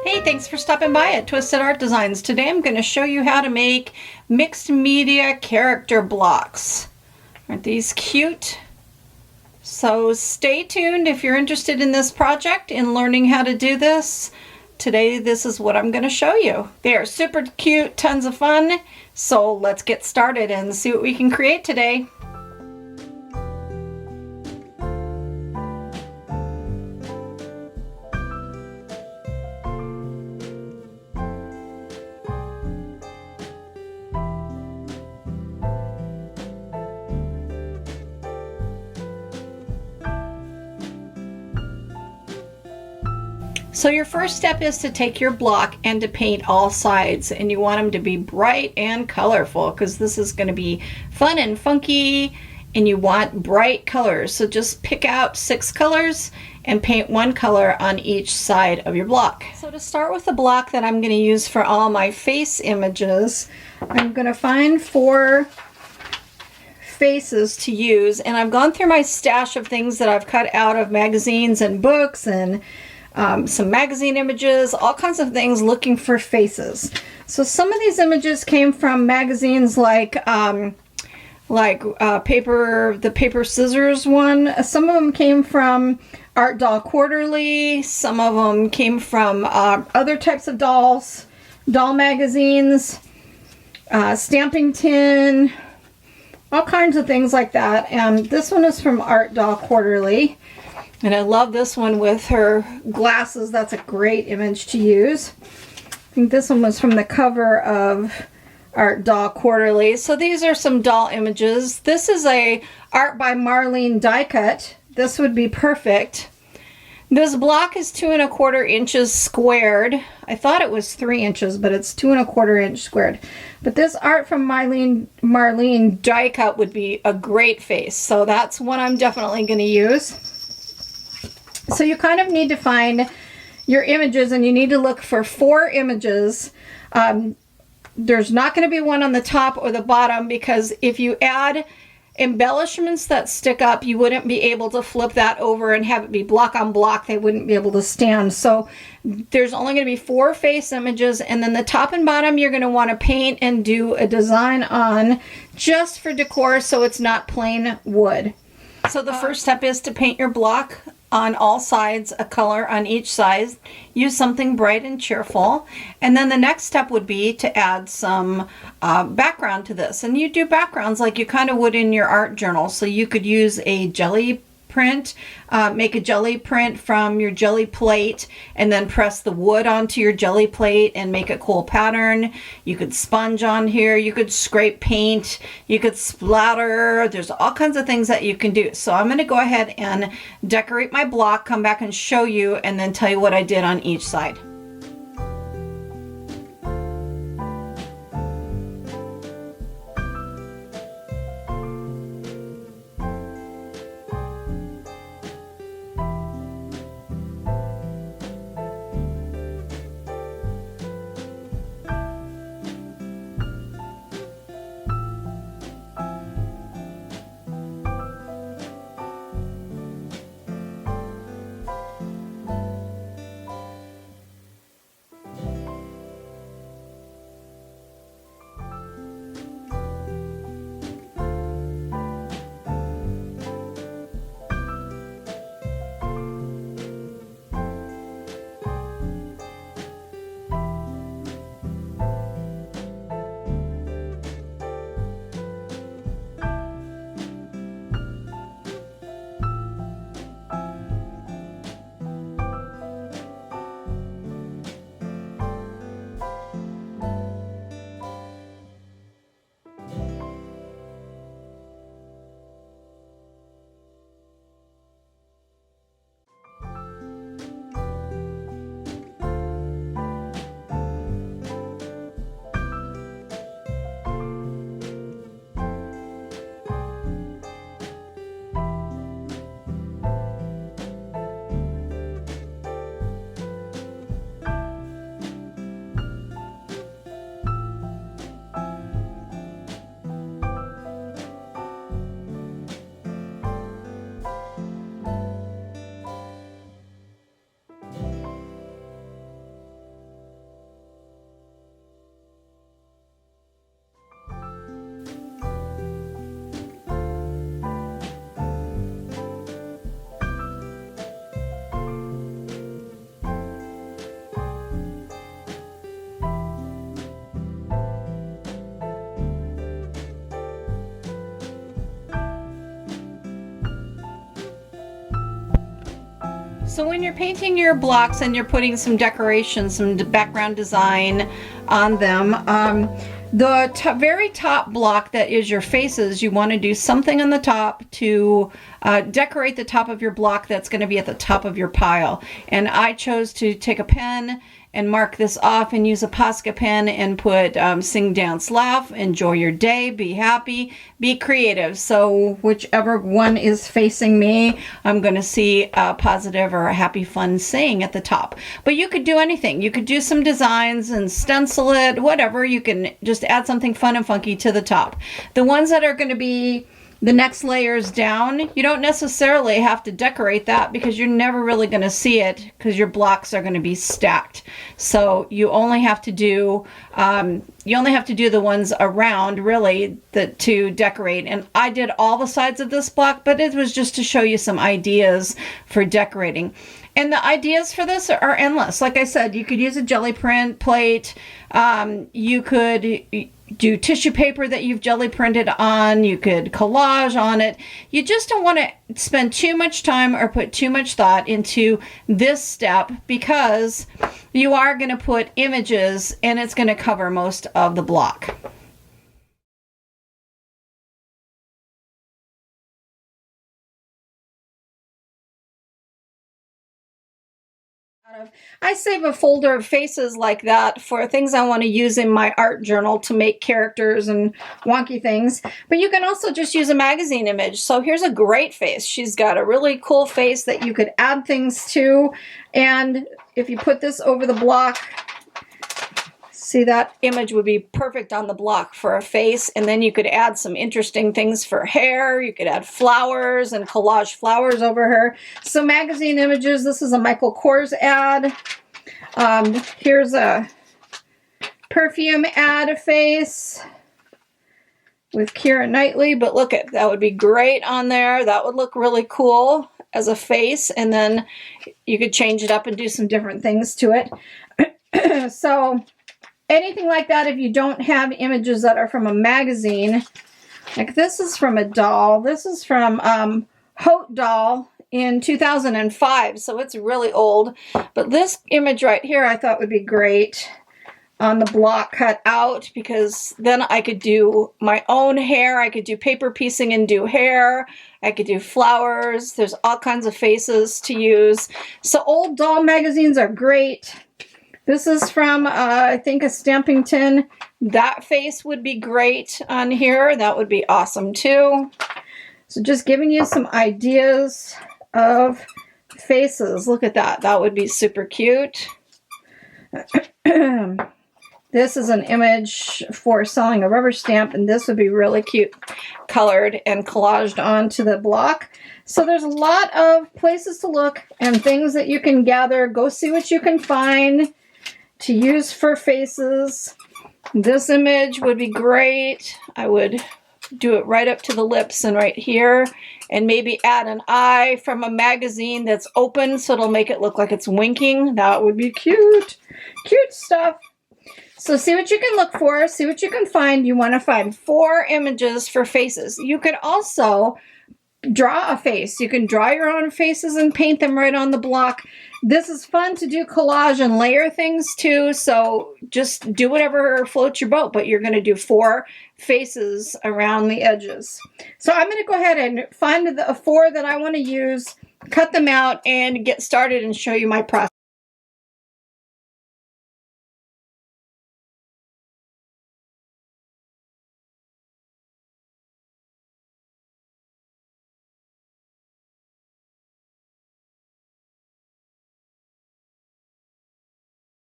Hey, thanks for stopping by at Twisted Art Designs. Today I'm going to show you how to make mixed media character blocks. Aren't these cute? So stay tuned if you're interested in this project and learning how to do this. Today this is what I'm going to show you. They are super cute, tons of fun. So let's get started and see what we can create today. So your first step is to take your block and to paint all sides, and you want them to be bright and colorful because this is going to be fun and funky and you want bright colors. So just pick out 6 colors and paint 1 color on each side of your block. So to start with the block that I'm going to use for all my face images, I'm going to find 4 faces to use, and I've gone through my stash of things that I've cut out of magazines and books and some magazine images, all kinds of things looking for faces. So some of these images came from magazines like the Paper Scissors one. Some of them came from Art Doll Quarterly. Some of them came from other types of doll magazines, Stamping Tin, all kinds of things like that. And this one is from Art Doll Quarterly. And I love this one with her glasses. That's a great image to use. I think this one was from the cover of Art Doll Quarterly. So these are some doll images. This is a art by Marlene die cut. This would be perfect. This block is 2 1/4 inches squared. I thought it was 3 inches, but it's 2 1/4 inch squared. But this art from Marlene die cut would be a great face. So that's one I'm definitely going to use. So you kind of need to find your images, and you need to look for 4 images. There's not going to be one on the top or the bottom, because if you add embellishments that stick up, you wouldn't be able to flip that over and have it be block on block. They wouldn't be able to stand. So there's only going to be 4 face images, and then the top and bottom you're going to want to paint and do a design on just for decor, so it's not plain wood. So the first step is to paint your block on all sides, a color on each side. Use something bright and cheerful. And then the next step would be to add some background to this. And you do backgrounds like you kind of would in your art journal. So you could use a jelly print, make a jelly print from your jelly plate, and then press the wood onto your jelly plate and make a cool pattern. You could sponge on here, you could scrape paint, you could splatter. There's all kinds of things that you can do. So I'm going to go ahead and decorate my block, come back and show you, and then tell you what I did on each side. So when you're painting your blocks and you're putting some decoration, some background design on them, the very top block that is your faces, you want to do something on the top to decorate the top of your block that's going to be at the top of your pile. And I chose to take a pen and mark this off and use a Posca pen and put sing, dance, laugh, enjoy your day, be happy, be creative. So whichever one is facing me, I'm going to see a positive or a happy, fun saying at the top. But you could do anything. You could do some designs and stencil it, whatever. You can just add something fun and funky to the top. The ones that are going to be the next layers down, you don't necessarily have to decorate that because you're never really going to see it because your blocks are going to be stacked. So you only have to do the ones around really to decorate. And I did all the sides of this block, but it was just to show you some ideas for decorating. And the ideas for this are endless. Like I said, you could use a jelly print plate. You could do tissue paper that you've jelly printed on. You could collage on it. You just don't want to spend too much time or put too much thought into this step because you are going to put images and it's going to cover most of the block. I save a folder of faces like that for things I want to use in my art journal to make characters and wonky things. But you can also just use a magazine image. So here's a great face. She's got a really cool face that you could add things to. And if you put this over the block, see, that image would be perfect on the block for a face. And then you could add some interesting things for hair. You could add flowers and collage flowers over her. So magazine images, this is a Michael Kors ad. Here's a perfume ad face with Keira Knightley. But look at, that would be great on there. That would look really cool as a face. And then you could change it up and do some different things to it. So anything like that, if you don't have images that are from a magazine, like this is from a doll. This is from Haute Doll in 2005, so it's really old. But this image right here I thought would be great on the block cut out because then I could do my own hair. I could do paper piecing and do hair. I could do flowers. There's all kinds of faces to use. So old doll magazines are great. This is from, I think, a stamping tin. That face would be great on here. That would be awesome, too. So just giving you some ideas of faces. Look at that. That would be super cute. This is an image for selling a rubber stamp, and this would be really cute colored and collaged onto the block. So there's a lot of places to look and things that you can gather. Go see what you can find to use for faces. This image would be great. I would do it right up to the lips and right here, and maybe add an eye from a magazine that's open so it'll make it look like it's winking. That would be cute. Cute stuff. So see what you can look for, see what you can find. You want to find 4 images for faces. You could also draw a face. You can draw your own faces and paint them right on the block. This is fun to do collage and layer things too, so just do whatever floats your boat, but you're going to do 4 faces around the edges. So I'm going to go ahead and find the 4 that I want to use, cut them out, and get started and show you my process.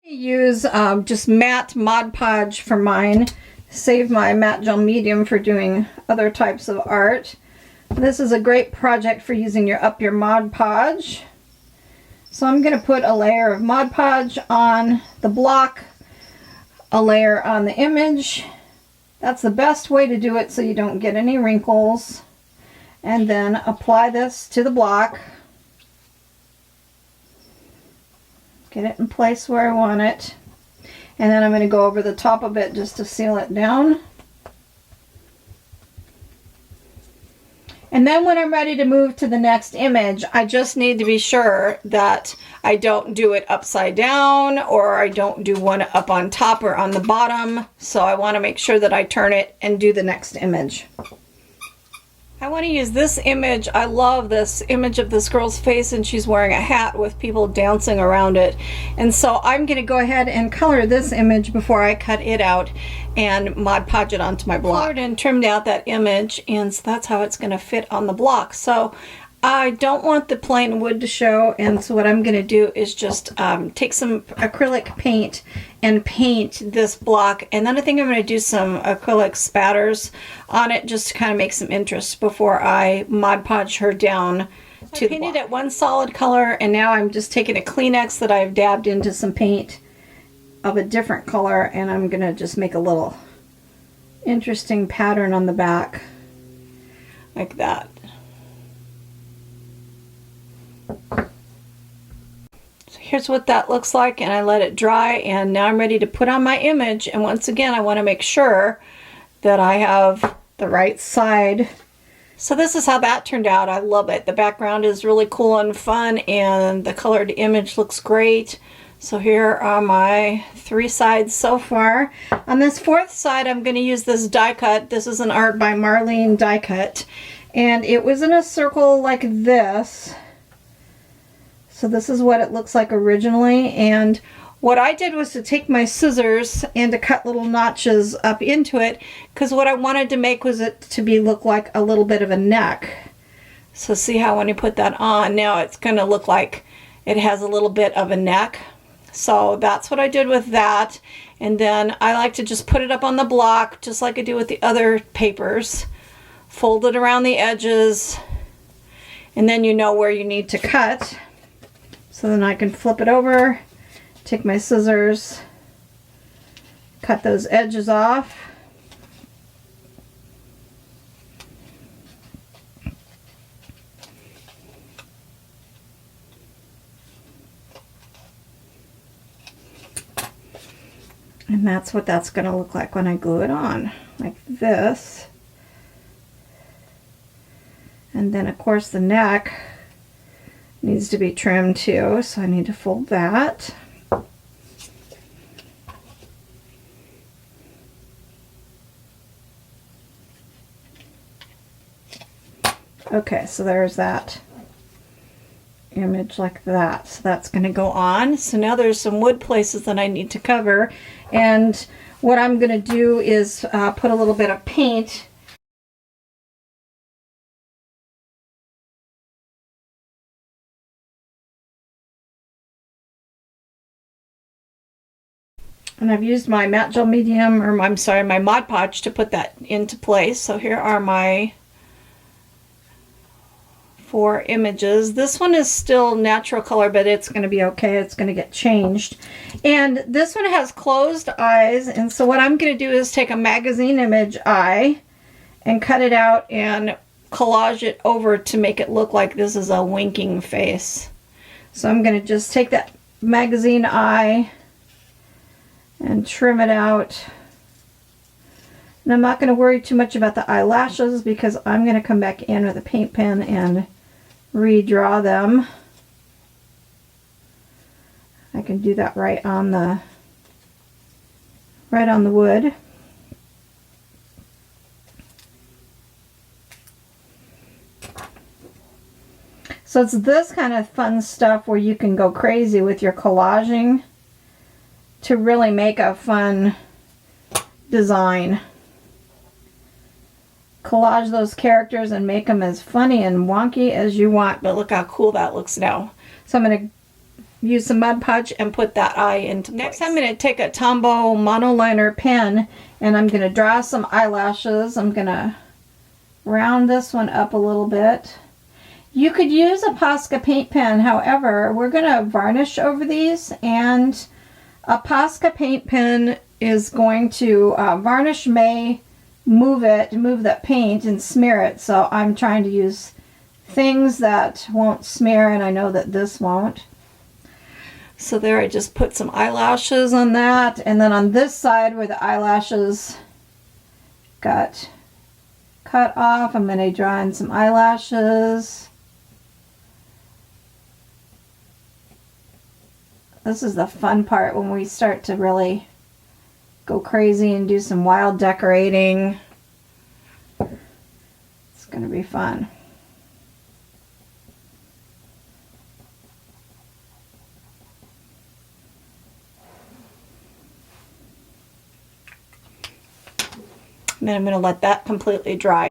Use just matte Mod Podge for mine. Save my matte gel medium for doing other types of art. This is a great project for using your Mod Podge. So I'm going to put a layer of Mod Podge on the block, a layer on the image. That's the best way to do it so you don't get any wrinkles. And then apply this to the block. Get it in place where I want it. And then I'm going to go over the top of it just to seal it down. And then when I'm ready to move to the next image, I just need to be sure that I don't do it upside down, or I don't do one up on top or on the bottom. So I want to make sure that I turn it and do the next image. I want to use this image. I love this image of this girl's face, and she's wearing a hat with people dancing around it. And so I'm going to go ahead and color this image before I cut it out and Mod Podge it onto my block. Colored and trimmed out that image, and so that's how it's going to fit on the block. So I don't want the plain wood to show, and so what I'm going to do is just take some acrylic paint and paint this block, and then I think I'm going to do some acrylic spatters on it just to kind of make some interest before I Mod Podge her down to the block. I painted it one solid color, and now I'm just taking a Kleenex that I've dabbed into some paint of a different color, and I'm going to just make a little interesting pattern on the back like that. So here's what that looks like, and I let it dry, and now I'm ready to put on my image. And once again, I want to make sure that I have the right side. So this is how that turned out. I love it. The background is really cool and fun, and the colored image looks great. So here are my 3 sides so far. On this 4th side, I'm going to use this die cut. This is an art by Marlene die cut, and it was in a circle like this. So this is what it looks like originally, and what I did was to take my scissors and to cut little notches up into it, because what I wanted to make was it to look like a little bit of a neck. So see how when you put that on, now it's going to look like it has a little bit of a neck. So that's what I did with that, and then I like to just put it up on the block just like I do with the other papers. Fold it around the edges, and then you know where you need to cut. So then I can flip it over, take my scissors, cut those edges off. And that's what that's going to look like when I glue it on, like this. And then of course the neck needs to be trimmed too, so I need to fold that. Okay, so there's that image like that. So that's going to go on. So now there's some wood places that I need to cover, and what I'm going to do is put a little bit of paint . And I've used my matte gel medium, or I'm sorry, my Mod Podge to put that into place. So here are my 4 images. This one is still natural color, but it's going to be okay. It's going to get changed. And this one has closed eyes. And so what I'm going to do is take a magazine image eye and cut it out and collage it over to make it look like this is a winking face. So I'm going to just take that magazine eye and trim it out. And I'm not going to worry too much about the eyelashes, because I'm going to come back in with a paint pen and redraw them. I can do that right on the wood. So it's this kind of fun stuff where you can go crazy with your collaging to really make a fun design. Collage those characters and make them as funny and wonky as you want, but look how cool that looks now. So I'm going to use some Mod Podge and put that eye into place. Next I'm going to take a Tombow monoliner pen, and I'm going to draw some eyelashes. I'm going to round this one up a little bit. You could use a Posca paint pen, however, we're going to varnish over these, and a Posca paint pen is going to, varnish may move that paint and smear it, so I'm trying to use things that won't smear, and I know that this won't. So there, I just put some eyelashes on that, and then on this side where the eyelashes got cut off. I'm going to draw in some eyelashes. This is the fun part when we start to really go crazy and do some wild decorating. It's going to be fun. And then I'm going to let that completely dry.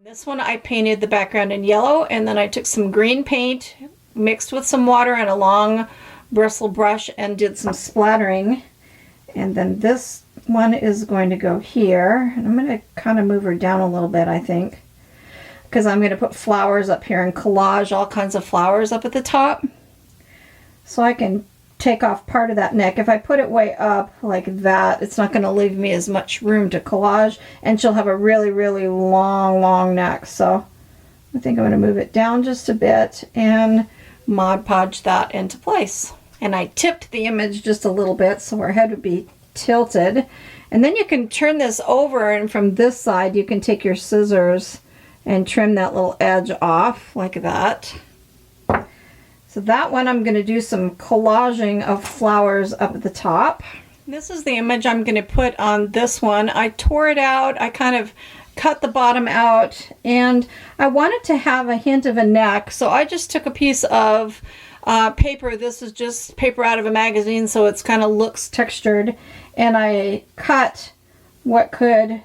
This one I painted the background in yellow, and then I took some green paint mixed with some water and a long bristle brush and did some splattering. And then this one is going to go here, and I'm going to kind of move her down a little bit, I think, because I'm going to put flowers up here and collage all kinds of flowers up at the top, so I can take off part of that neck. If I put it way up like that, it's not going to leave me as much room to collage, and she'll have a really, really long neck. So I think I'm going to move it down just a bit and Mod Podge that into place. And I tipped the image just a little bit so her head would be tilted. And then you can turn this over, and from this side you can take your scissors and trim that little edge off like that. So that one I'm going to do some collaging of flowers up at the top. This is the image I'm going to put on this one. I tore it out. I kind of cut the bottom out, and I wanted to have a hint of a neck, so I just took a piece of paper. This is just paper out of a magazine, so it's kind of looks textured, and I cut what could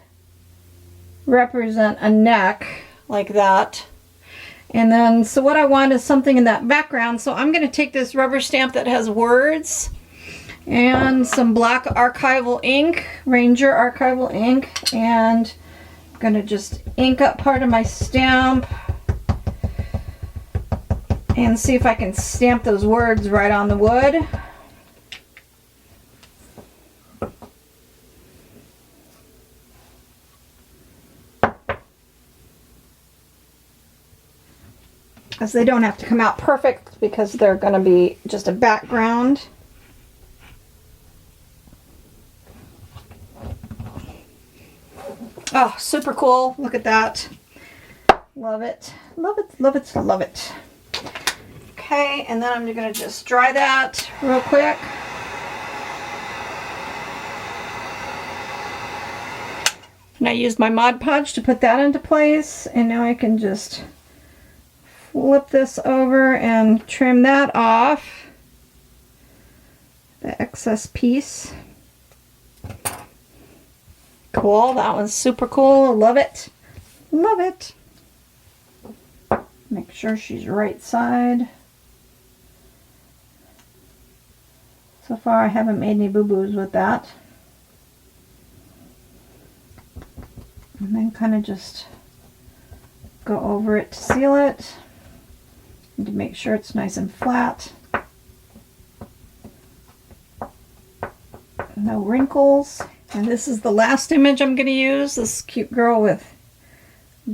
represent a neck like that. And then, so what I want is something in that background. So I'm going to take this rubber stamp that has words and some black archival ink, Ranger archival ink, and I'm going to just ink up part of my stamp and see if I can stamp those words right on the wood. As they don't have to come out perfect because they're going to be just a background. Oh, super cool. Look at that. Love it. Love it, love it, love it. Okay, and then I'm going to just dry that real quick. And I used my Mod Podge to put that into place, and now I can just flip this over and trim that off, the excess piece. Cool, that one's super cool. Love it. Love it. Make sure she's right side. So far I haven't made any boo-boos with that. And then kind of just go over it to seal it. And to make sure it's nice and flat. No wrinkles. And this is the last image I'm going to use, this cute girl with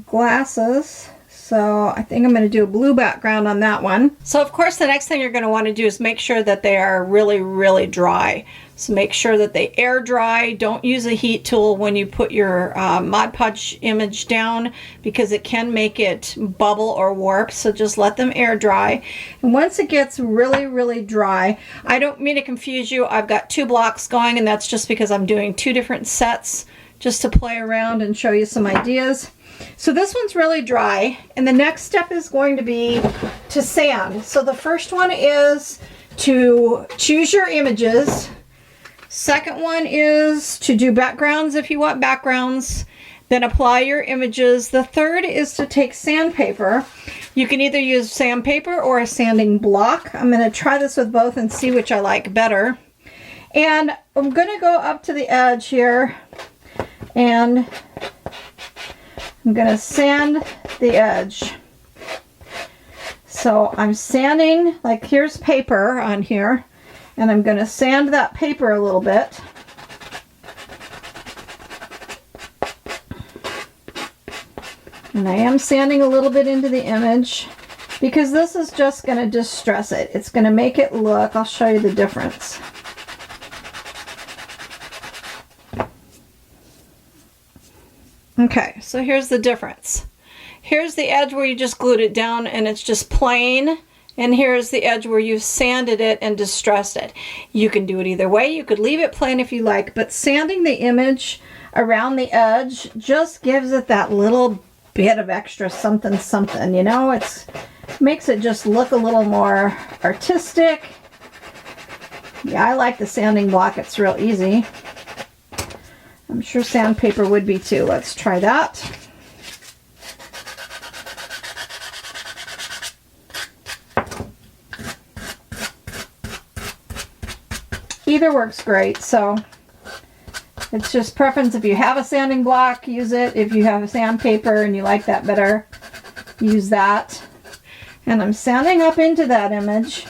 glasses. So I think I'm going to do a blue background on that one. So of course the next thing you're going to want to do is make sure that they are really, really dry. So make sure that they air dry. Don't use a heat tool when you put your Mod Podge image down, because it can make it bubble or warp. So just let them air dry. And once it gets really, really dry, I don't mean to confuse you. I've got 2 blocks going, and that's just because I'm doing 2 different sets just to play around and show you some ideas. So this one's really dry, and the next step is going to be to sand. So the first one is to choose your images. Second one is to do backgrounds if you want backgrounds, then apply your images. The third is to take sandpaper. You can either use sandpaper or a sanding block. I'm going to try this with both and see which I like better. And I'm going to go up to the edge here, and I'm going to sand the edge. So I'm sanding, like here's paper on here, and I'm going to sand that paper a little bit. And I am sanding a little bit into the image because this is just going to distress it. It's going to make it look, I'll show you the difference. Okay, so here's the difference. Here's the edge where you just glued it down and it's just plain. And here's the edge where you've sanded it and distressed it. You can do it either way. You could leave it plain if you like, but sanding the image around the edge just gives it that little bit of extra something something, you know? It makes it just look a little more artistic. Yeah, I like the sanding block. It's real easy. I'm sure sandpaper would be too. Let's try that. Either works great, so it's just preference. If you have a sanding block, use it. If you have a sandpaper and you like that better, use that. And I'm sanding up into that image.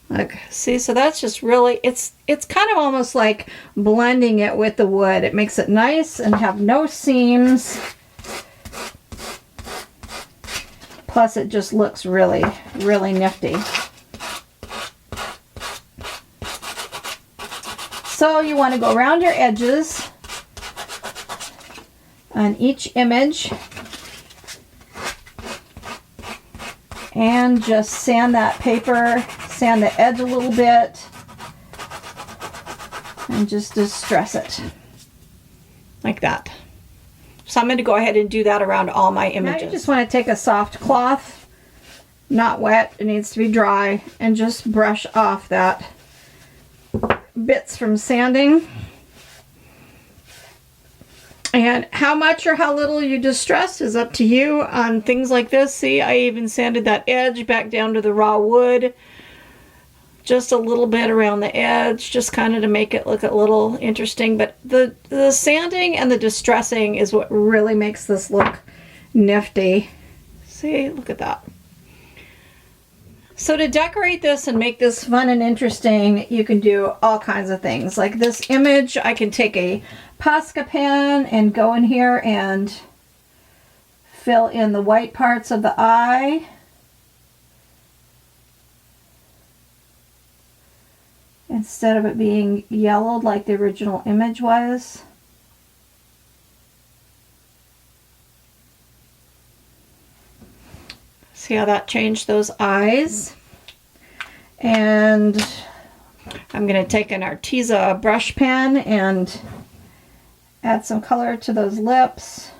Look, see, so that's just really, it's kind of almost like blending it with the wood. It makes it nice and have no seams. Plus it just looks really, really nifty. So you want to go around your edges on each image and just sand that paper, sand the edge a little bit, and just distress it like that. So I'm going to go ahead and do that around all my images. Now you just want to take a soft cloth, not wet, it needs to be dry, and just brush off that bits from sanding. And how much or how little you distress is up to you on things like this. See, I even sanded that edge back down to the raw wood. Just a little bit around the edge, just kind of to make it look a little interesting. But the sanding and the distressing is what really makes this look nifty. See, look at that. So to decorate this and make this fun and interesting, you can do all kinds of things. Like this image, I can take a Posca pen and go in here and fill in the white parts of the eye. Instead of it being yellowed like the original image was. See how that changed those eyes? And I'm going to take an Arteza brush pen and add some color to those lips.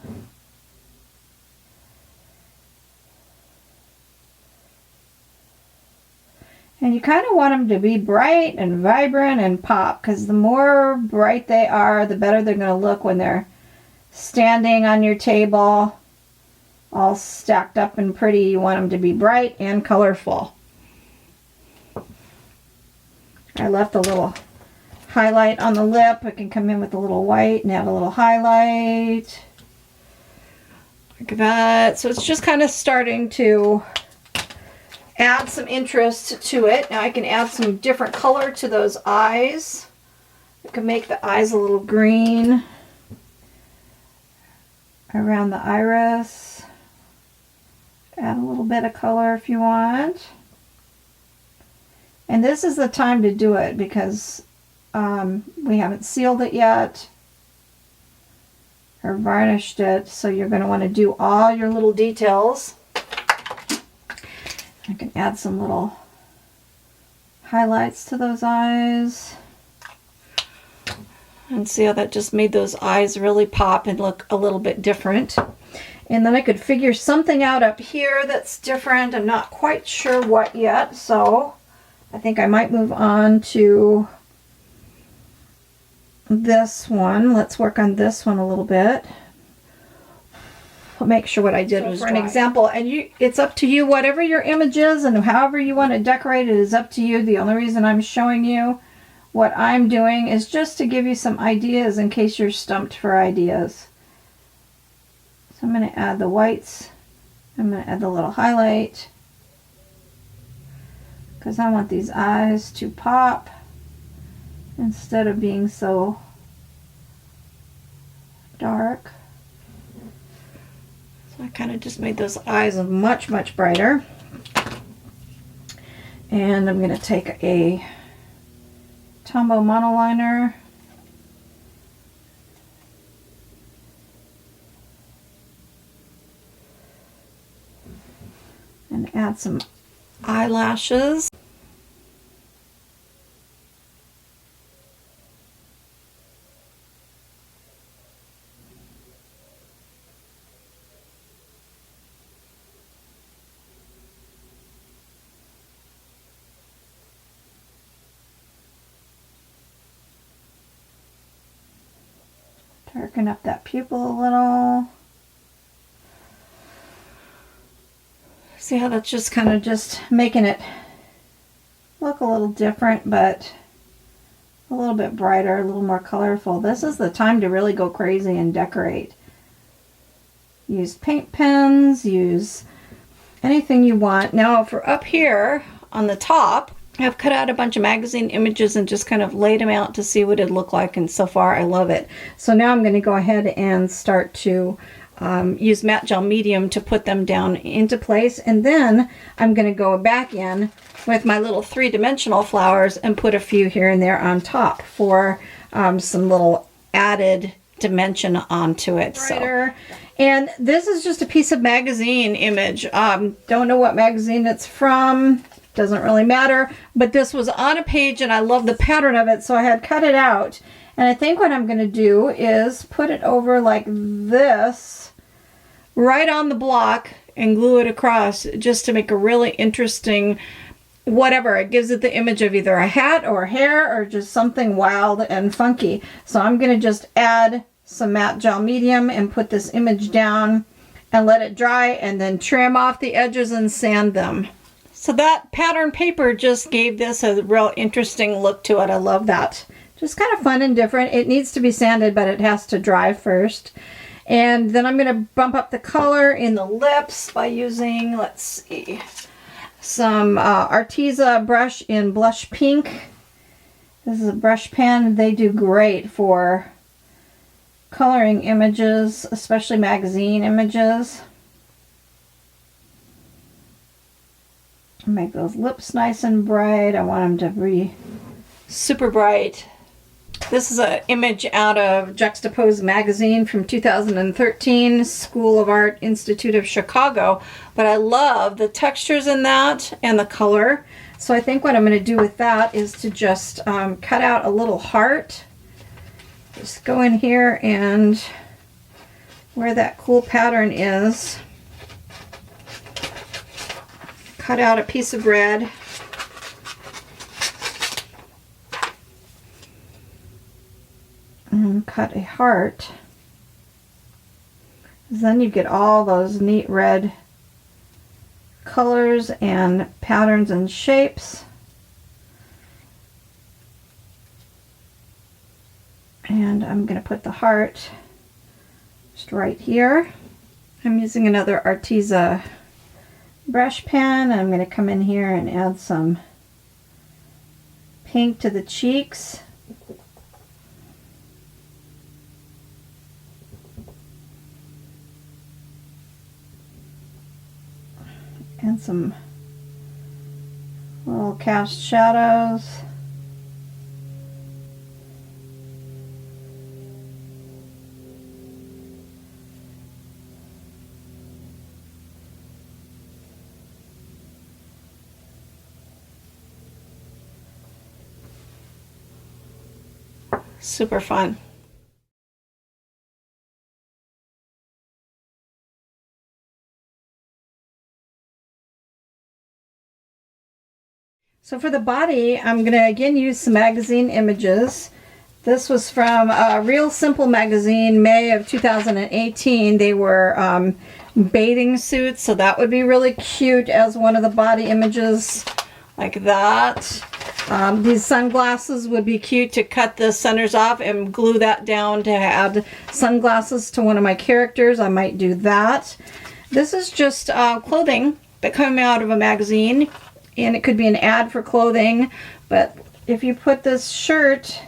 And you kind of want them to be bright and vibrant and pop, because the more bright they are, the better they're going to look when they're standing on your table, all stacked up and pretty. You want them to be bright and colorful. I left a little highlight on the lip. I can come in with a little white and add a little highlight. Like that. So it's just kind of starting to add some interest to it. Now I can add some different color to those eyes. I can make the eyes a little green around the iris. Add a little bit of color if you want. And this is the time to do it because we haven't sealed it yet or varnished it, so you're going to want to do all your little details. I can add some little highlights to those eyes. And see how that just made those eyes really pop and look a little bit different. And then I could figure something out up here that's different. I'm not quite sure what yet, so I think I might move on to this one. Let's work on this one a little bit. I'll make sure what I did was for an example, and it's up to you. Whatever your image is and however you want to decorate it is up to you. The only reason I'm showing you what I'm doing is just to give you some ideas in case you're stumped for ideas. So I'm going to add the whites. I'm going to add the little highlight because I want these eyes to pop instead of being so dark. So I kind of just made those eyes much, much brighter. And I'm going to take a Tombow monoliner. And add some eyelashes. Darken up that pupil a little. See how that's just kind of just making it look a little different, but a little bit brighter, a little more colorful. This is the time to really go crazy and decorate. Use paint pens, use anything you want. Now for up here on the top, I've cut out a bunch of magazine images and just kind of laid them out to see what it'd look like, and so far I love it. So now I'm going to go ahead and start to use matte gel medium to put them down into place, and then I'm going to go back in with my little three-dimensional flowers and put a few here and there on top for some little added dimension onto it. So, and this is just a piece of magazine image. Don't know what magazine it's from. Doesn't really matter, but this was on a page and I love the pattern of it, so I had cut it out. And I think what I'm going to do is put it over like this, right on the block, and glue it across just to make a really interesting whatever. It gives it the image of either a hat or hair or just something wild and funky. So I'm going to just add some matte gel medium and put this image down and let it dry, and then trim off the edges and sand them. So that pattern paper just gave this a real interesting look to it. I love that. Just kind of fun and different. It needs to be sanded, but it has to dry first. And then I'm going to bump up the color in the lips by using, let's see, some Arteza brush in Blush Pink. This is a brush pen. They do great for coloring images, especially magazine images. Make those lips nice and bright. I want them to be super bright. This is an image out of Juxtapose magazine from 2013, School of Art Institute of Chicago. But I love the textures in that and the color. So I think what I'm going to do with that is to just cut out a little heart. Just go in here and where that cool pattern is, cut out a piece of red. And cut a heart. Then you get all those neat red colors and patterns and shapes. And I'm going to put the heart just right here. I'm using another Arteza brush pen. I'm going to come in here and add some pink to the cheeks. And some little cast shadows. Super fun. So for the body, I'm going to again use some magazine images. This was from Real Simple magazine, May of 2018. They were bathing suits, so that would be really cute as one of the body images, like that. These sunglasses would be cute to cut the centers off and glue that down to add sunglasses to one of my characters. I might do that. This is just clothing that came out of a magazine, and it could be an ad for clothing, but if you put this shirt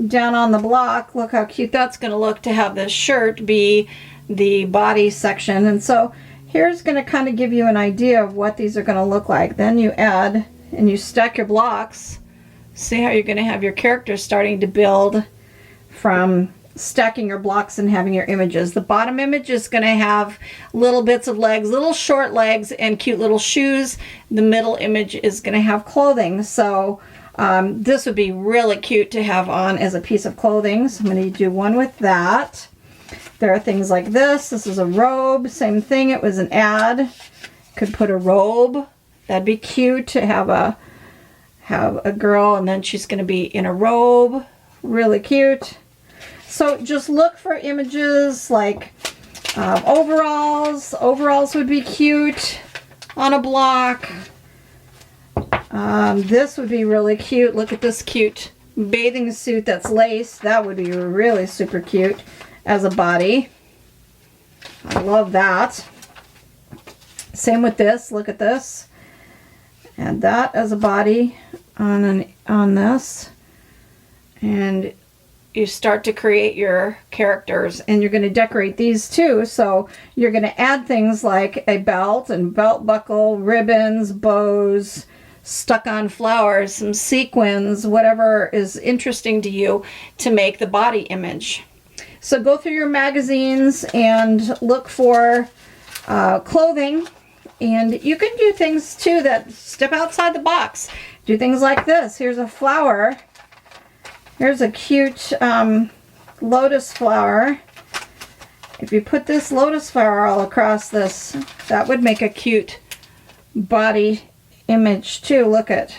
down on the block. Look how cute that's going to look to have this shirt be the body section. And so here's going to kind of give you an idea of what these are going to look like. Then you add and you stack your blocks. See how you're going to have your character starting to build from stacking your blocks and having your images. The bottom image is going to have little bits of legs, little short legs and cute little shoes. The middle image is going to have clothing. So this would be really cute to have on as a piece of clothing. So I'm going to do one with that. There are things like this. This is a robe. Same thing. It was an ad. Could put a robe. That'd be cute to have a girl and then she's going to be in a robe. Really cute. So just look for images like overalls. Overalls would be cute on a block. This would be really cute. Look at this cute bathing suit that's laced. That would be really super cute as a body. I love that. Same with this. Look at this. Add that as a body on this. And you start to create your characters, and you're going to decorate these too. So you're going to add things like a belt and belt buckle, ribbons, bows, stuck on flowers, some sequins, whatever is interesting to you to make the body image. So go through your magazines and look for clothing, and you can do things too that step outside the box. Do things like this. Here's a flower. Here's a cute lotus flower. If you put this lotus flower all across this, that would make a cute body image too. Look at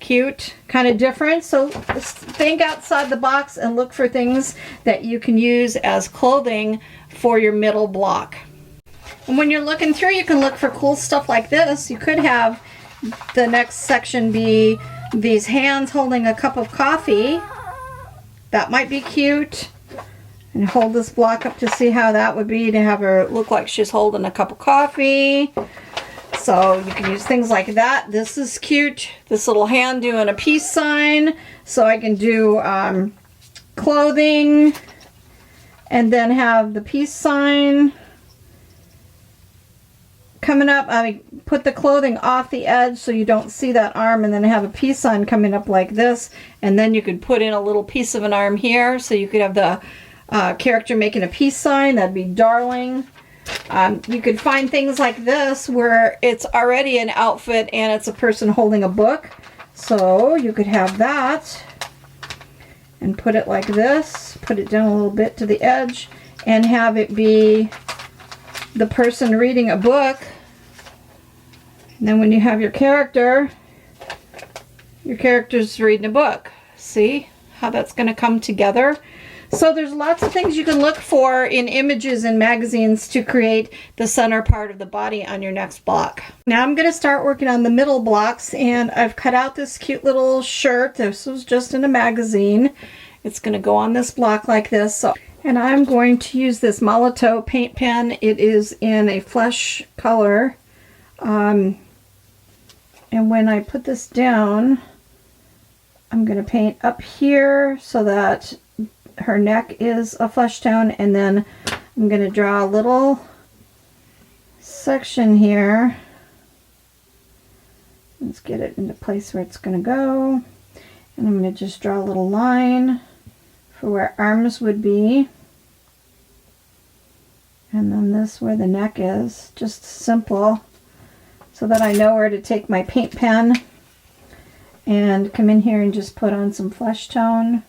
cute, kind of different. So think outside the box and look for things that you can use as clothing for your middle block. And when you're looking through, you can look for cool stuff like this. You could have the next section be these hands holding a cup of coffee. That might be cute. And hold this block up to see how that would be to have her look like she's holding a cup of coffee. So you can use things like that. This is cute. This little hand doing a peace sign. So I can do clothing and then have the peace sign coming up. I put the clothing off the edge so you don't see that arm, and then have a peace sign coming up like this. And then you could put in a little piece of an arm here, so you could have the character making a peace sign. That'd be darling. You could find things like this where it's already an outfit and it's a person holding a book. So you could have that and put it like this. Put it down a little bit to the edge and have it be the person reading a book. And then when you have your character's reading a book. See how that's going to come together? So there's lots of things you can look for in images and magazines to create the center part of the body on your next block. Now I'm going to start working on the middle blocks, and I've cut out this cute little shirt. This was just in a magazine. It's going to go on this block like this. So, and I'm going to use this Molotow paint pen. It is in a flesh color. And when I put this down, I'm going to paint up here so that her neck is a flesh tone, and then I'm going to draw a little section here. Let's get it into place where it's going to go. And I'm going to just draw a little line for where arms would be. And then this where the neck is. Just simple, so that I know where to take my paint pen and come in here and just put on some flesh tone.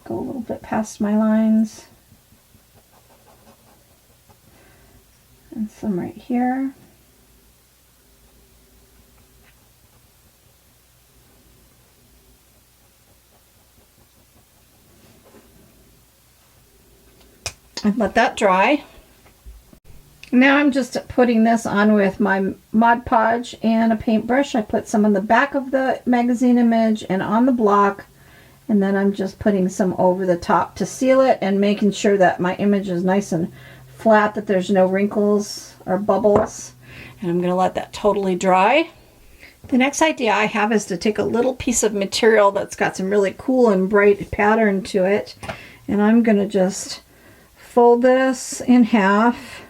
Go a little bit past my lines. And some right here. And let that dry. Now I'm just putting this on with my Mod Podge and a paintbrush. I put some on the back of the magazine image and on the block. And then I'm just putting some over the top to seal it and making sure that my image is nice and flat, that there's no wrinkles or bubbles. And I'm going to let that totally dry. The next idea I have is to take a little piece of material that's got some really cool and bright pattern to it, and I'm going to just fold this in half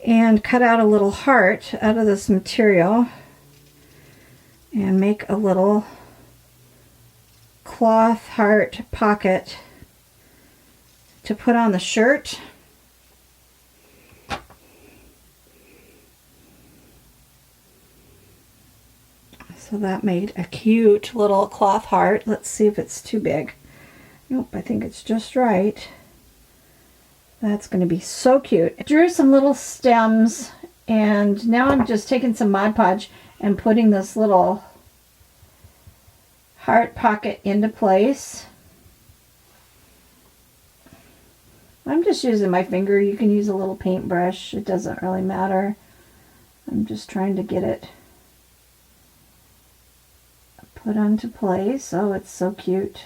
and cut out a little heart out of this material and make a little cloth heart pocket to put on the shirt. So that made a cute little cloth heart. Let's see if it's too big. Nope, I think it's just right. That's going to be so cute. I drew some little stems, and now I'm just taking some Mod Podge and putting this little heart pocket into place. I'm just using my finger. You can use a little paintbrush. It doesn't really matter. I'm just trying to get it put onto place. Oh, it's so cute.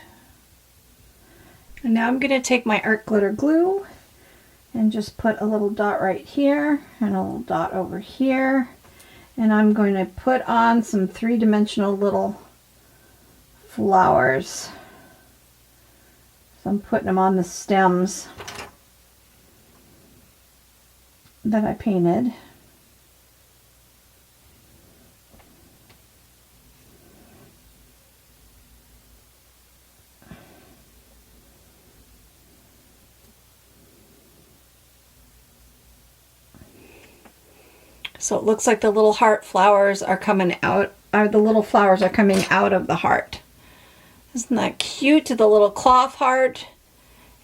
And now I'm going to take my art glitter glue and just put a little dot right here and a little dot over here. And I'm going to put on some three-dimensional little flowers. So I'm putting them on the stems that I painted. So it looks like the little heart flowers are coming out, or the little flowers are coming out of the heart. Isn't that cute? The little cloth heart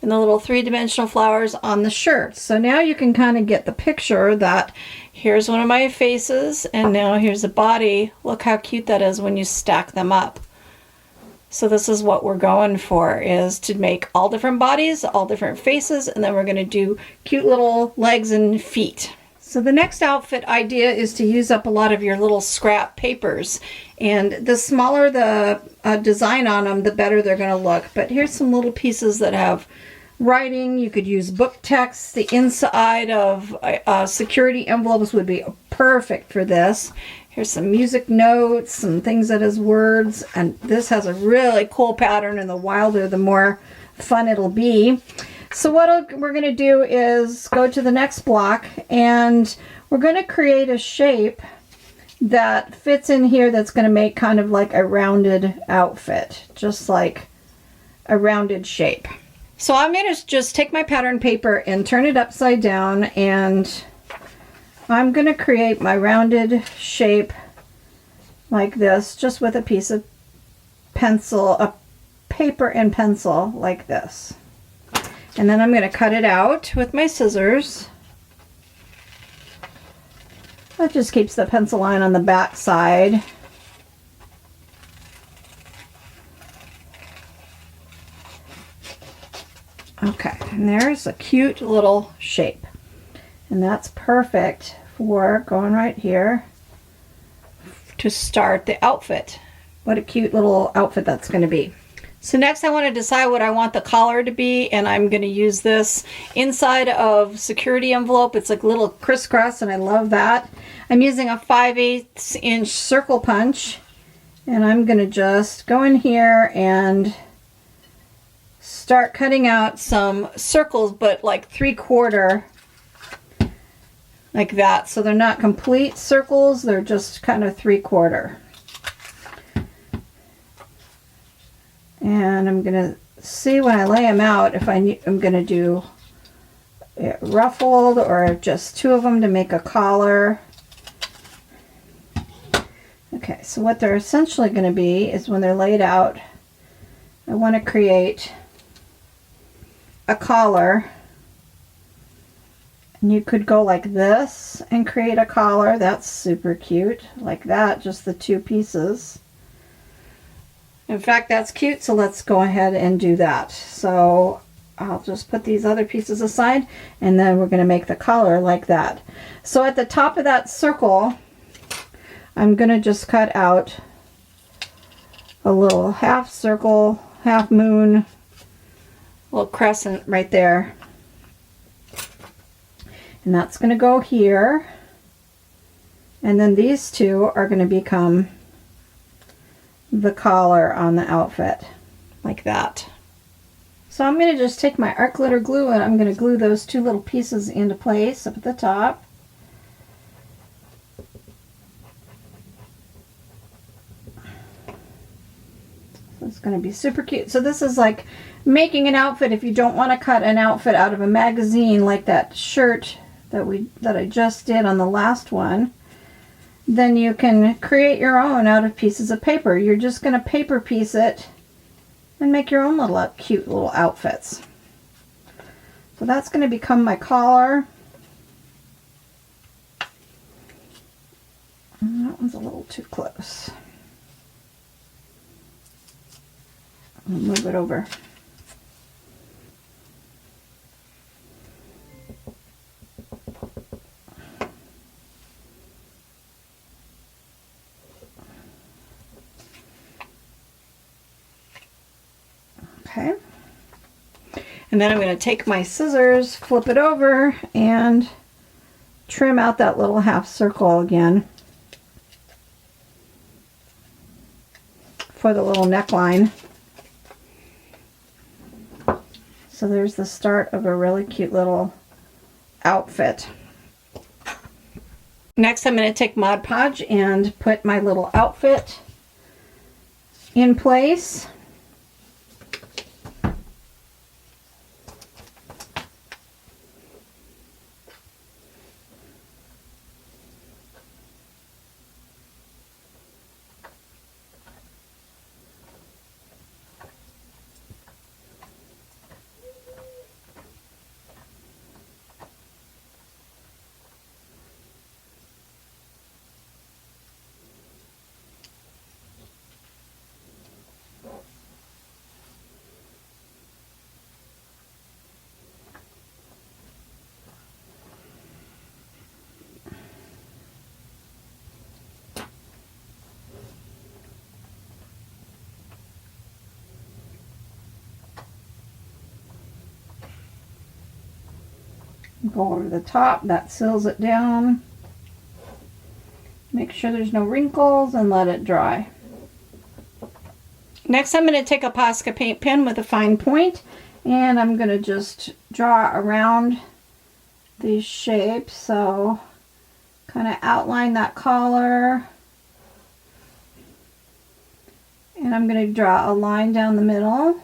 and the little three-dimensional flowers on the shirt. So now you can kind of get the picture that here's one of my faces and now here's a body. Look how cute that is when you stack them up. So this is what we're going for, is to make all different bodies, all different faces, and then we're going to do cute little legs and feet. So the next outfit idea is to use up a lot of your little scrap papers, and the smaller the design on them, the better they're going to look. But here's some little pieces that have writing. You could use book text. The inside of security envelopes would be perfect for this. Here's some music notes, some things that has words, and this has a really cool pattern, and the wilder the more fun it'll be. So what we're going to do is go to the next block, and we're going to create a shape that fits in here that's going to make kind of like a rounded outfit, just like a rounded shape. So I'm going to just take my pattern paper and turn it upside down, and I'm going to create my rounded shape like this, just with a piece of pencil, a paper and pencil like this. And then I'm going to cut it out with my scissors. That just keeps the pencil line on the back side. Okay, and there's a cute little shape. And that's perfect for going right here to start the outfit. What a cute little outfit that's going to be. So next I want to decide what I want the collar to be, and I'm going to use this inside of security envelope. It's like a little crisscross, and I love that. I'm using a 5/8 inch circle punch, and I'm going to just go in here and start cutting out some circles, but like 3/4, like that. So they're not complete circles, they're just kind of 3/4. And I'm going to see when I lay them out if I'm going to do it ruffled or just two of them to make a collar. Okay, so what they're essentially going to be is when they're laid out, I want to create a collar. And you could go like this and create a collar. That's super cute. Like that, just the two pieces. In fact, that's cute, so let's go ahead and do that. So I'll just put these other pieces aside, and then we're going to make the collar like that. So at the top of that circle, I'm going to just cut out a little half circle, half moon, little crescent right there. And that's going to go here. And then these two are going to become the collar on the outfit, like that. So I'm going to just take my art glitter glue and I'm going to glue those two little pieces into place up at the top. So it's going to be super cute. So this is like making an outfit if you don't want to cut an outfit out of a magazine like that shirt that I just did on the last one. Then you can create your own out of pieces of paper. You're just going to paper piece it and make your own little cute little outfits. So that's going to become my collar. And that one's a little too close. I'll move it over. Okay, and then I'm going to take my scissors, flip it over, and trim out that little half circle again for the little neckline. So there's the start of a really cute little outfit. Next, I'm going to take Mod Podge and put my little outfit in place. Go over the top, that seals it down. Make sure there's no wrinkles and let it dry. Next, I'm going to take a Posca paint pen with a fine point and I'm going to just draw around these shapes. So kind of outline that collar. And I'm going to draw a line down the middle.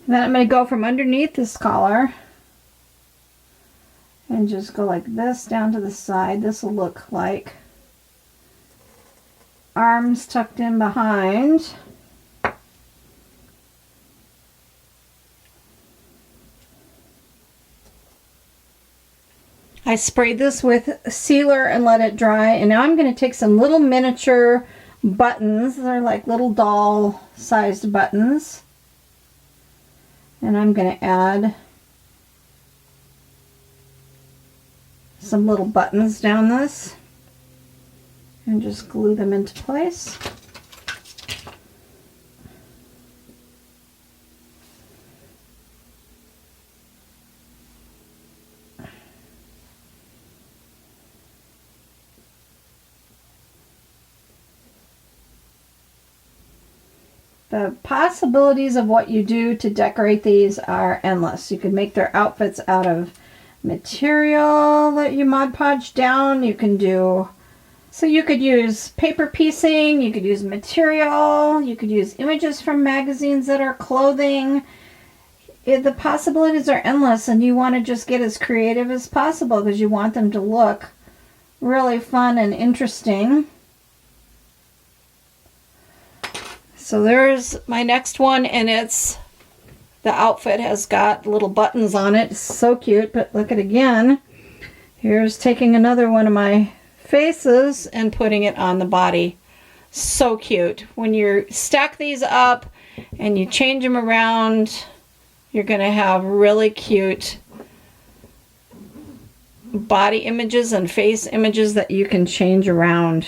And then I'm going to go from underneath this collar and just go like this down to the side. This will look like arms tucked in behind. I sprayed this with sealer and let it dry, and now I'm going to take some little miniature buttons. They're like little doll sized buttons. And I'm going to add some little buttons down this and just glue them into place. The possibilities of what you do to decorate these are endless. You could make their outfits out of material that you Mod Podge down. You can do, so you could use paper piecing, you could use material, you could use images from magazines that are clothing. The possibilities are endless, and you want to just get as creative as possible because you want them to look really fun and interesting. So there's my next one, and it's, the outfit has got little buttons on it. It's so cute, but look at it again. Here's taking another one of my faces and putting it on the body. So cute. When you stack these up and you change them around, you're going to have really cute body images and face images that you can change around.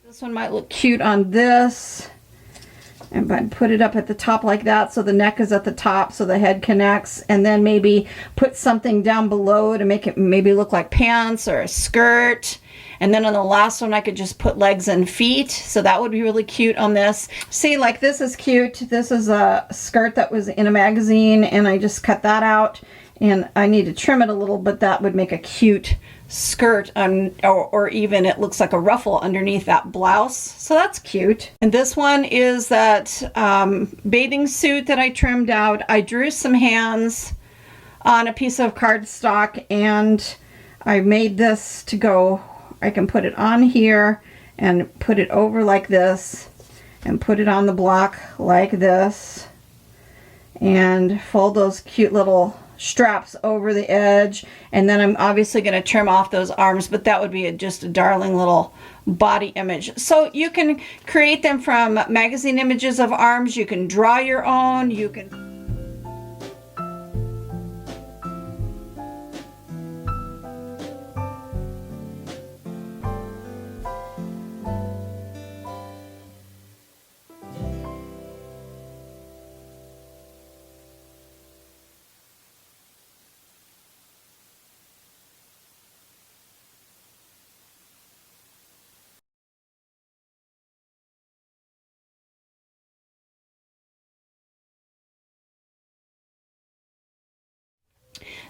This one might look cute on this. And but put it up at the top like that so the neck is at the top so the head connects, and then maybe put something down below to make it maybe look like pants or a skirt. And then on the last one I could just put legs and feet, so that would be really cute on this. See, like this is cute. This is a skirt that was in a magazine and I just cut that out, and I need to trim it a little, but that would make a cute skirt on, or even it looks like a ruffle underneath that blouse, so that's cute. And this one is that bathing suit that I trimmed out. I drew some hands on a piece of cardstock and I made this to go. I can put it on here and put it over like this and put it on the block like this and fold those cute little straps over the edge, and then I'm obviously going to trim off those arms, but that would be just a darling little body image. So you can create them from magazine images of arms, you can draw your own, you can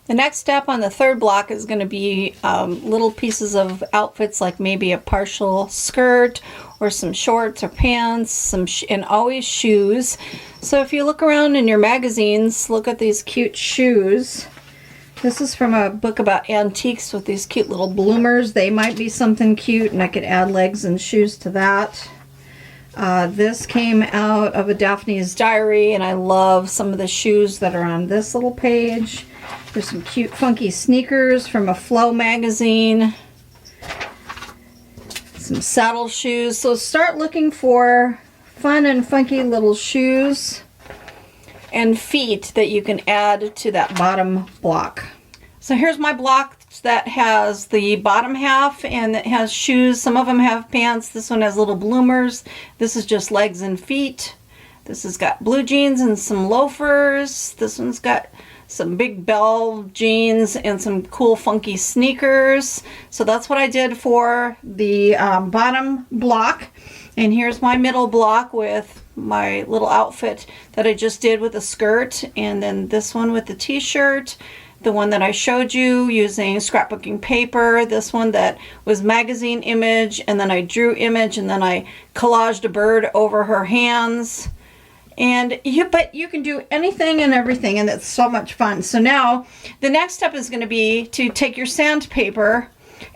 The next step on the third block is going to be little pieces of outfits, like maybe a partial skirt or some shorts or pants, and always shoes. So if you look around in your magazines, look at these cute shoes. This is from a book about antiques with these cute little bloomers. They might be something cute, and I could add legs and shoes to that. This came out of a Daphne's Diary, and I love some of the shoes that are on this little page. There's some cute funky sneakers from a Flow magazine. Some saddle shoes. So start looking for fun and funky little shoes and feet that you can add to that bottom block. So here's my block that has the bottom half and it has shoes. Some of them have pants. This one has little bloomers. This is just legs and feet. This has got blue jeans and some loafers. This one's got some big bell jeans and some cool funky sneakers. So that's what I did for the bottom block. And here's my middle block with my little outfit that I just did with a skirt, and then this one with the t-shirt, the one that I showed you using scrapbooking paper, this one that was magazine image, and then I drew image, and then I collaged a bird over her hands. And but you can do anything and everything, and it's so much fun. So now the next step is going to be to take your sandpaper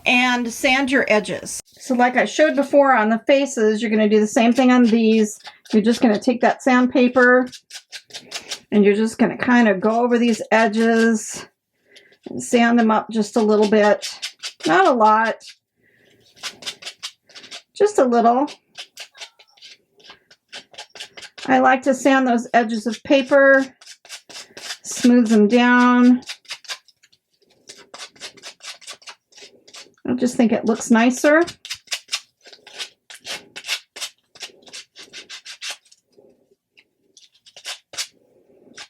and sand your edges. So like I showed before on the faces, you're going to do the same thing on these. You're just going to take that sandpaper and you're just going to kind of go over these edges and sand them up just a little bit. Not a lot, just a little. I like to sand those edges of paper, smooth them down. I just think it looks nicer.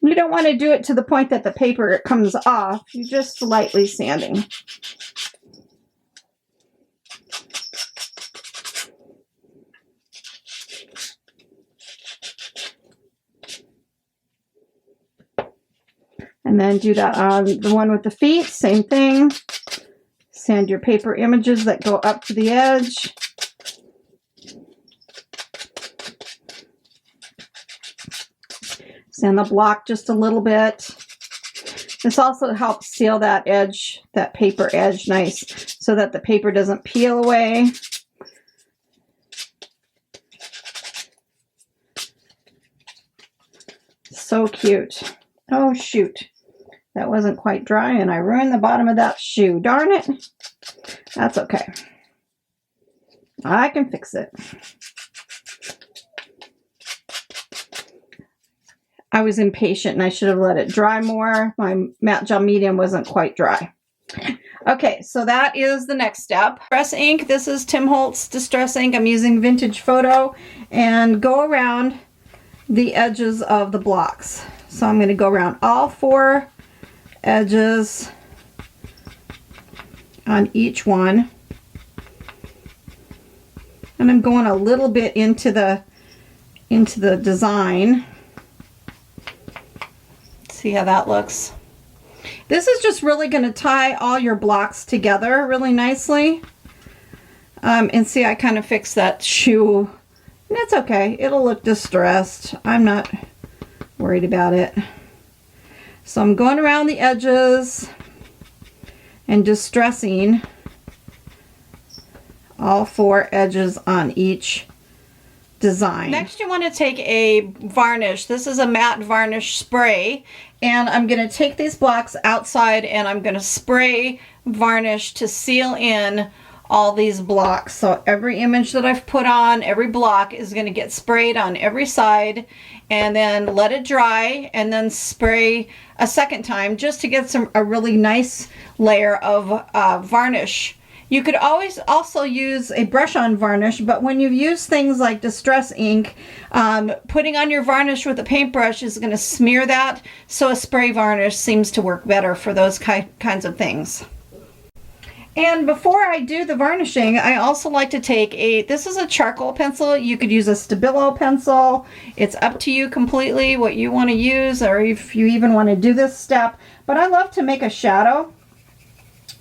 You don't want to do it to the point that the paper comes off. You're just lightly sanding. And then do that on the one with the feet, same thing. Sand your paper images that go up to the edge. Sand the block just a little bit. This also helps seal that edge, that paper edge nice, so that the paper doesn't peel away. So cute. Oh shoot. That wasn't quite dry and I ruined the bottom of that shoe. Darn it. That's okay. I can fix it. I was impatient and I should have let it dry more. My matte gel medium wasn't quite dry. Okay, so that is the next step. Distress ink. This is Tim Holtz Distress ink. I'm using Vintage Photo, and go around the edges of the blocks. So I'm going to go around all 4 edges on each one. And I'm going a little bit into the design. See how that looks. This is just really going to tie all your blocks together really nicely. And see, I kind of fixed that shoe. And it's okay. It'll look distressed. I'm not worried about it. So I'm going around the edges and distressing all 4 edges on each design. Next, you want to take a varnish. This is a matte varnish spray, and I'm going to take these blocks outside and I'm going to spray varnish to seal in all these blocks. So every image that I've put on, every block is going to get sprayed on every side, and then let it dry and then spray a second time just to get a really nice layer of varnish. You could always also use a brush-on varnish, but when you use things like Distress ink, putting on your varnish with a paintbrush is going to smear that, so a spray varnish seems to work better for those kinds of things. And before I do the varnishing, I also like to take this is a charcoal pencil. You could use a Stabilo pencil. It's up to you completely what you want to use, or if you even want to do this step. But I love to make a shadow.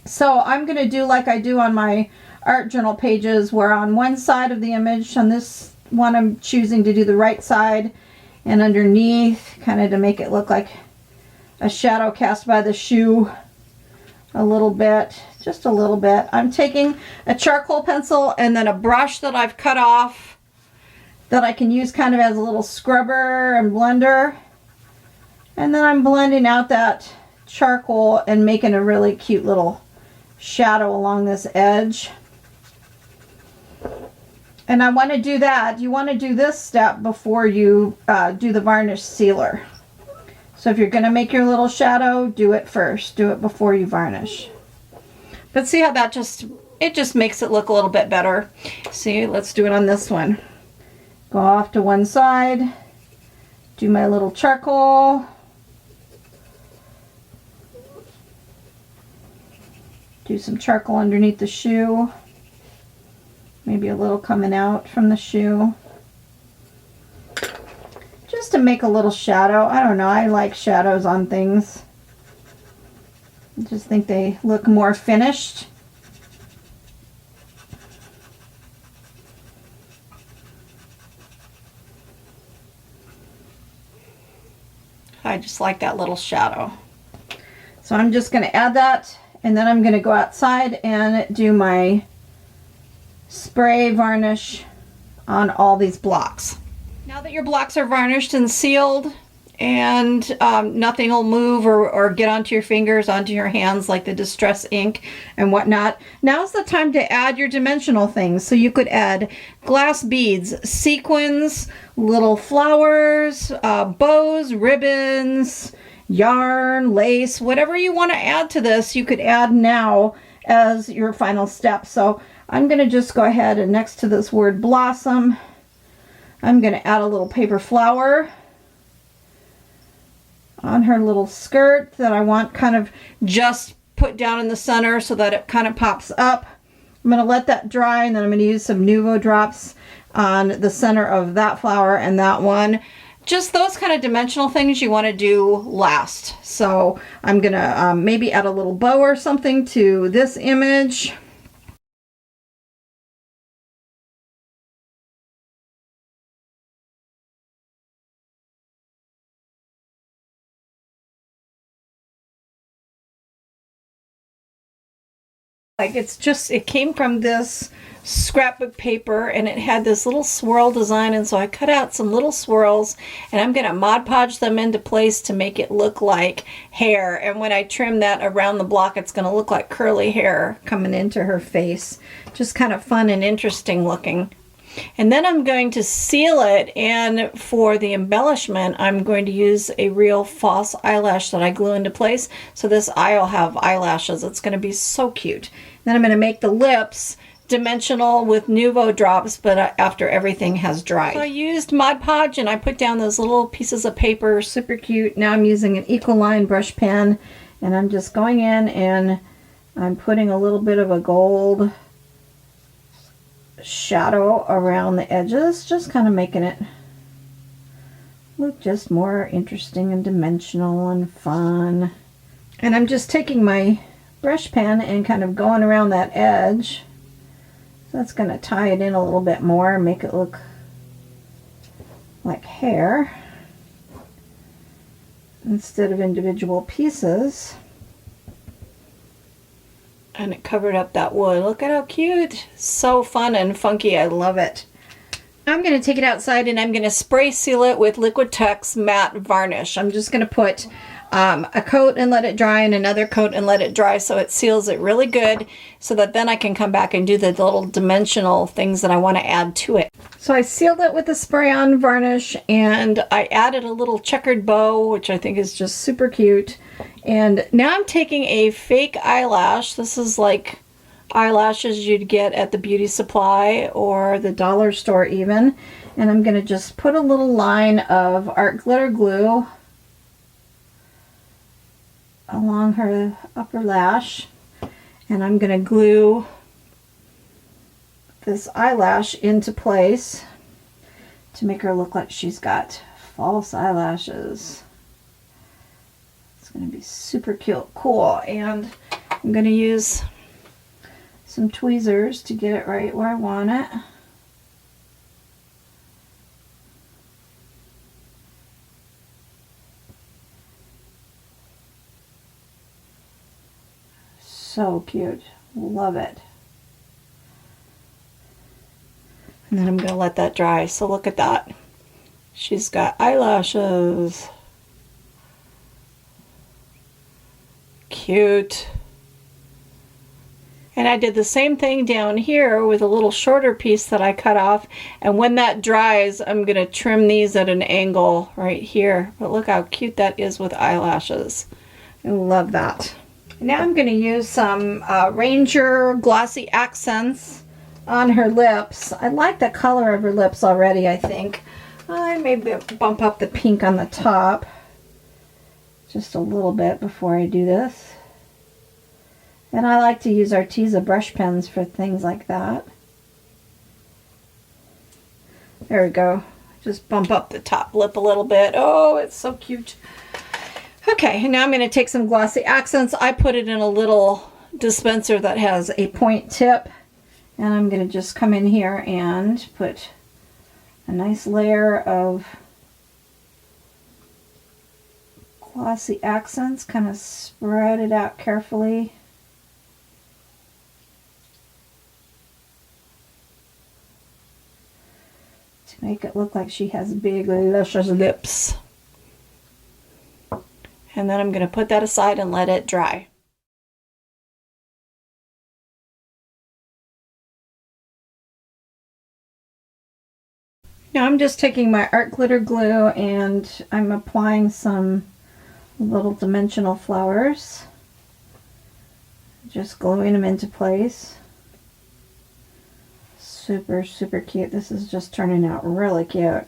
So I'm going to do like I do on my art journal pages, where on one side of the image, on this one I'm choosing to do the right side, and underneath, kind of to make it look like a shadow cast by the shoe a little bit, just a little bit. I'm taking a charcoal pencil and then a brush that I've cut off that I can use kind of as a little scrubber and blender. And then I'm blending out that charcoal and making a really cute little shadow along this edge. And I want to do that. You want to do this step before you do the varnish sealer. So if you're going to make your little shadow, do it first. Do it before you varnish. But see how that just makes it look a little bit better. See, let's do it on this one. Go off to one side, do my little charcoal. Do some charcoal underneath the shoe. Maybe a little coming out from the shoe. Just to make a little shadow. I don't know, I like shadows on things. I just think they look more finished. I just like that little shadow. So I'm just going to add that, and then I'm going to go outside and do my spray varnish on all these blocks. Now that your blocks are varnished and sealed, and nothing will move or get onto your fingers, onto your hands like the Distress ink and whatnot, now's the time to add your dimensional things. So you could add glass beads, sequins, little flowers, bows, ribbons, yarn, lace, whatever you want to add to this, you could add now as your final step. So I'm going to just go ahead and next to this word blossom, I'm going to add a little paper flower on her little skirt that I want kind of just put down in the center so that it kind of pops up. I'm going to let that dry, and then I'm going to use some Nuvo drops on the center of that flower and that one. Just those kind of dimensional things you want to do last. So I'm going to maybe add a little bow or something to this image. Like it came from this scrapbook paper, and it had this little swirl design, and so I cut out some little swirls, and I'm going to Mod Podge them into place to make it look like hair. And when I trim that around the block, it's going to look like curly hair coming into her face. Just kind of fun and interesting looking. And then I'm going to seal it, and for the embellishment I'm going to use a real false eyelash that I glue into place. So this eye will have eyelashes. It's going to be so cute. Then I'm going to make the lips dimensional with Nuvo drops, but after everything has dried. So I used Mod Podge and I put down those little pieces of paper, super cute. Now I'm using an Ecoline brush pen, and I'm just going in and I'm putting a little bit of a gold shadow around the edges, just kind of making it look just more interesting and dimensional and fun. And I'm just taking my brush pen and kind of going around that edge. So that's going to tie it in a little bit more and make it look like hair instead of individual pieces. And it covered up that wood. Look at how cute. So fun and funky. I love it. I'm going to take it outside and I'm going to spray seal it with Liquitex matte varnish. I'm just going to put a coat and let it dry and another coat and let it dry so it seals it really good, so that then I can come back and do the little dimensional things that I want to add to it. So I sealed it with the spray on varnish, and I added a little checkered bow, which I think is just super cute. And now I'm taking a fake eyelash. This is like eyelashes you'd get at the beauty supply or the dollar store even. And I'm going to just put a little line of art glitter glue along her upper lash, and I'm going to glue this eyelash into place to make her look like she's got false eyelashes. It's going to be super cute, cool, and I'm going to use some tweezers to get it right where I want it. So cute. Love it. And then I'm going to let that dry. So look at that. She's got eyelashes. Cute. And I did the same thing down here with a little shorter piece that I cut off. And when that dries, I'm going to trim these at an angle right here. But look how cute that is with eyelashes. I love that. Now I'm going to use some Ranger Glossy Accents on her lips. I like the color of her lips already, I think. I may bump up the pink on the top just a little bit before I do this. And I like to use Arteza brush pens for things like that. There we go. Just bump up the top lip a little bit. Oh, it's so cute. Okay, now I'm going to take some Glossy Accents. I put it in a little dispenser that has a point tip. And I'm going to just come in here and put a nice layer of Glossy Accents. Kind of spread it out carefully. To make it look like she has big, luscious lips. And then I'm going to put that aside and let it dry. Now I'm just taking my art glitter glue and I'm applying some little dimensional flowers. Just gluing them into place. Super, super cute. This is just turning out really cute.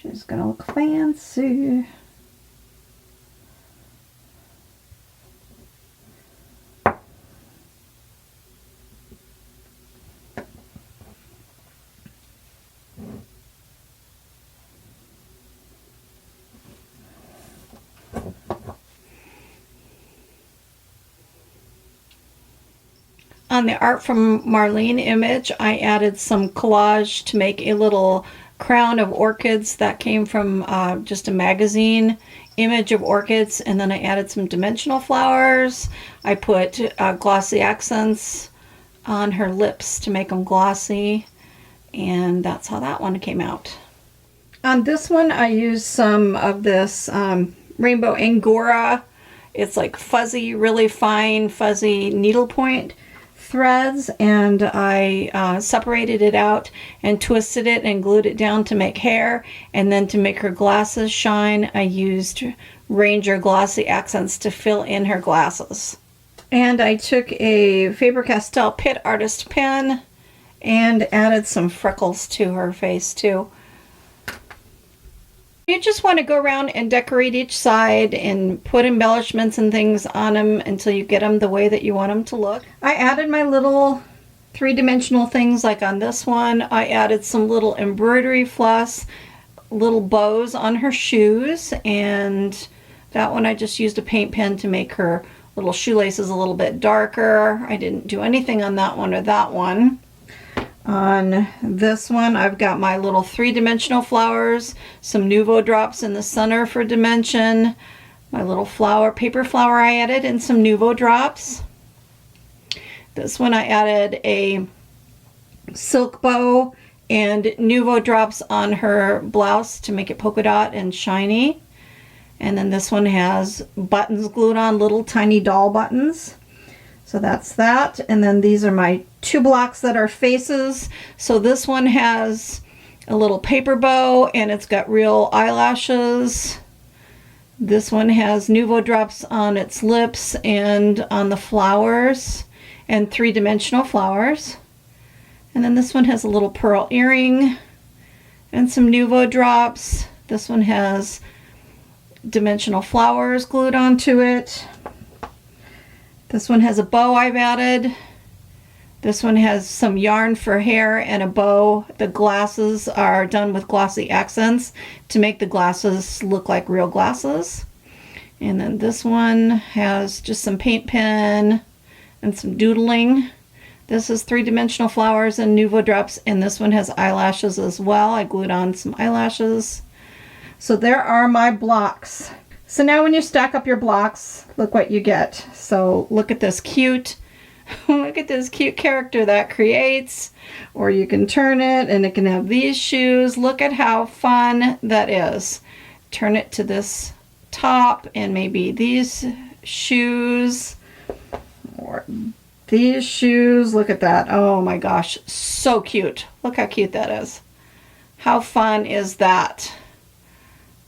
She's going to look fancy. On the Art from Marlene image, I added some collage to make a little crown of orchids that came from just a magazine image of orchids, and then I added some dimensional flowers. I put glossy accents on her lips to make them glossy, and that's how that one came out. On this one, I used some of this Rainbow Angora. It's like fuzzy, really fine, fuzzy needlepoint threads, and I separated it out and twisted it and glued it down to make hair. And then to make her glasses shine, I used Ranger Glossy Accents to fill in her glasses. And I took a Faber-Castell Pitt Artist pen and added some freckles to her face too. You just want to go around and decorate each side and put embellishments and things on them until you get them the way that you want them to look. I added my little three-dimensional things, like on this one. I added some little embroidery floss, little bows on her shoes, and that one I just used a paint pen to make her little shoelaces a little bit darker. I didn't do anything on that one or that one. On this one, I've got my little three-dimensional flowers, some Nouveau drops in the center for dimension, my little flower, paper flower I added, and some Nouveau drops. This one I added a silk bow and Nouveau drops on her blouse to make it polka dot and shiny. And then this one has buttons glued on, little tiny doll buttons. So that's that. And then these are my two blocks that are faces. So this one has a little paper bow and it's got real eyelashes. This one has Nouveau drops on its lips and on the flowers, and three-dimensional flowers. And then this one has a little pearl earring and some Nouveau drops. This one has dimensional flowers glued onto it. This one has a bow I've added. This one has some yarn for hair and a bow. The glasses are done with glossy accents to make the glasses look like real glasses. And then this one has just some paint pen and some doodling. This is three-dimensional flowers and Nouveau drops, and this one has eyelashes as well. I glued on some eyelashes. So there are my blocks. So now when you stack up your blocks, look what you get. So look at this cute, look at this cute character that creates. Or you can turn it and it can have these shoes. Look at how fun that is. Turn it to this top and maybe these shoes or these shoes. Look at that. Oh my gosh, so cute. Look how cute that is. How fun is that?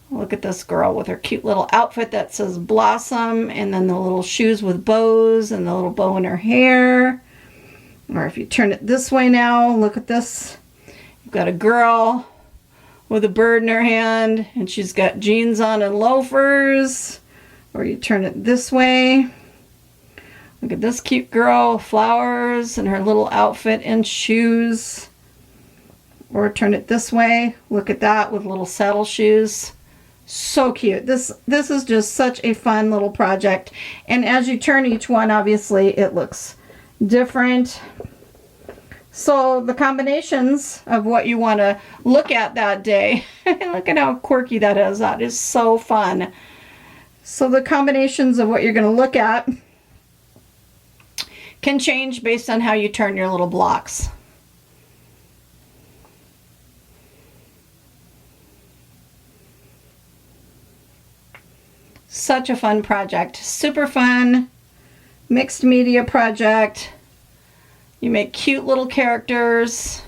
Look at this girl with her cute little outfit that says Blossom, and then the little shoes with bows and the little bow in her hair. Or if you turn it this way now, look at this. You've got a girl with a bird in her hand, and she's got jeans on and loafers. Or you turn it this way. Look at this cute girl, flowers, and her little outfit and shoes. Or turn it this way. Look at that with little saddle shoes. So cute. This is just such a fun little project. And as you turn each one, obviously it looks different. So the combinations of what you want to look at that day. Look at how quirky that is. That is so fun. So the combinations of what you're going to look at can change based on how you turn your little blocks. Such a fun project. Super fun mixed media project. You make cute little characters.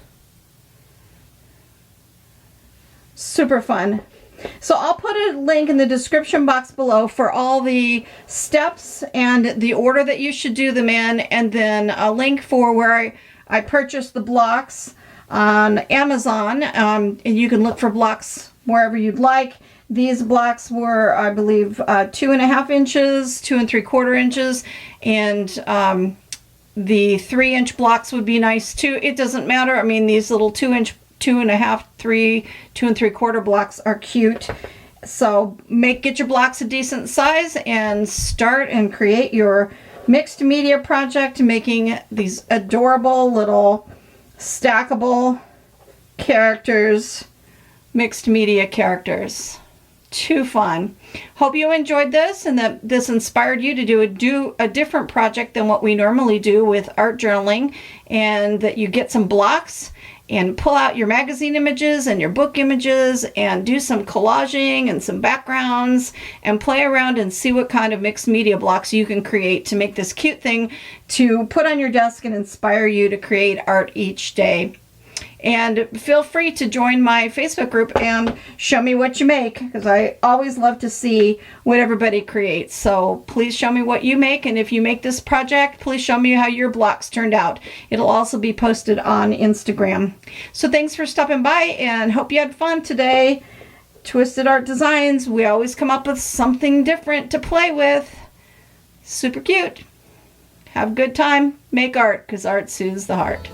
Super fun. So I'll put a link in the description box below for all the steps and the order that you should do them in, and then a link for where I purchased the blocks on Amazon. And you can look for blocks wherever you'd like. These blocks were, I believe, 2.5 inches, 2 3/4 inches, and the 3-inch blocks would be nice too. It doesn't matter. I mean, these little 2-inch, 2.5, 3, 2 3/4 blocks are cute. So get your blocks a decent size and start and create your mixed media project, making these adorable little stackable characters, mixed media characters. too fun. Hope you enjoyed this and that this inspired you to do a different project than what we normally do with art journaling, and that you get some blocks and pull out your magazine images and your book images and do some collaging and some backgrounds and play around and see what kind of mixed media blocks you can create to make this cute thing to put on your desk and inspire you to create art each day. And feel free to join my Facebook group and show me what you make, because I always love to see what everybody creates. So please show me what you make, and if you make this project, please show me how your blocks turned out. It'll also be posted on Instagram. So thanks for stopping by, and hope you had fun today. Twisted Art Designs, we always come up with something different to play with. Super cute. Have a good time. Make art, because art soothes the heart.